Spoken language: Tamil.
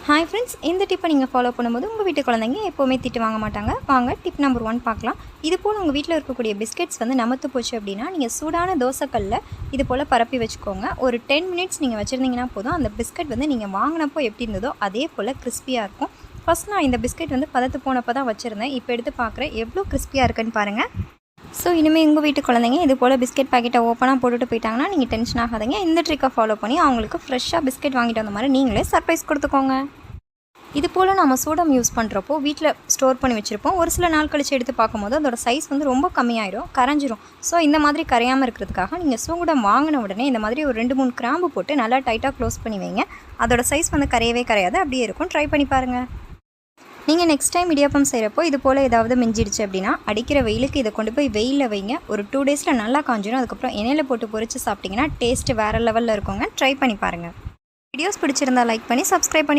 ஹாய் ஃப்ரெண்ட்ஸ், இந்த டிப்பை நீங்கள் ஃபாலோ பண்ணும்போது உங்கள் வீட்டு குழந்தைங்க எப்போவுமே திட்டு வாங்க மாட்டாங்க. வாங்க டிப் நம்பர் 1 பார்க்கலாம். இது போல் உங்கள் வீட்டில் இருக்கக்கூடிய பிஸ்கெட்ஸ் வந்து நமத்து போச்சு அப்படின்னா, நீங்கள் சூடான தோசைக்கல்ல இது போல் பரப்பி வச்சுக்கோங்க. ஒரு 10 மினிட்ஸ் நீங்கள் வச்சுருந்தீங்கன்னா போதும், அந்த பிஸ்கெட் வந்து நீங்கள் வாங்கினப்போ எப்படி இருந்ததோ அதே போல் கிறிஸ்பியாக இருக்கும். ஃபஸ்ட் நான் இந்த பிஸ்கெட் வந்து பதத்து போனப்போ தான் வச்சுருந்தேன். இப்போ எடுத்து பார்க்குறேன் எவ்வளோ கிறிஸ்பியாக இருக்குன்னு பாருங்கள். ஸோ இனிமேல் உங்கள் வீட்டு குழந்தைங்க இது போல் பிஸ்கெட் பாக்கெட்டை ஓப்பனாக போட்டுட்டு போயிட்டாங்கன்னா நீங்கள் டென்ஷன் ஆகாதீங்க. இந்த ட்ரிக்கை ஃபாலோ பண்ணி அவங்களுக்கு ஃப்ரெஷ்ஷாக பிஸ்கெட் வாங்கிட்டு வந்த மாதிரி நீங்களே சர்ப்ரைஸ் கொடுத்துக்கோங்க. இது போல் நம்ம சோடம் யூஸ் பண்ணுறப்போ வீட்டில் ஸ்டோர் பண்ணி வச்சுருப்போம். ஒரு சில நாள் கழிச்சு எடுத்து பார்க்கும்போது அதோட சைஸ் வந்து ரொம்ப கம்மியாயிடும், கரைஞ்சிரும். ஸோ இந்த மாதிரி கரையாமல் இருக்கிறதுக்காக நீங்கள் சோடம் வாங்கின உடனே இந்த மாதிரி ஒரு 2-3 கிராம்பு போட்டு நல்லா டைட்டாக க்ளோஸ் பண்ணி வைங்க. அதோட சைஸ் வந்து கரையவே கரையாது, அப்படியே இருக்கும். ட்ரை பண்ணி பாருங்கள். நீங்கள் நெக்ஸ்ட் டைம் இடியாப்பம் செய்கிறப்போ இது போல் ஏதாவது மிஞ்சிடுச்சு அப்படின்னா அடிக்கிற வெயிலுக்கு இதை கொண்டு போய் வெயிலில் வைங்க. ஒரு 2 டேஸில் நல்லா காஞ்சிடும். அதுக்கப்புறம் எண்ணெயில் போட்டு பொரித்து சாப்பிட்டிங்கன்னா டேஸ்ட்டு வேறு லெவலில் இருக்குங்க. ட்ரை பண்ணி பாருங்கள். வீடியோஸ் பிடிச்சிருந்தா லைக் பண்ணி சப்ஸ்கிரைப் பண்ணி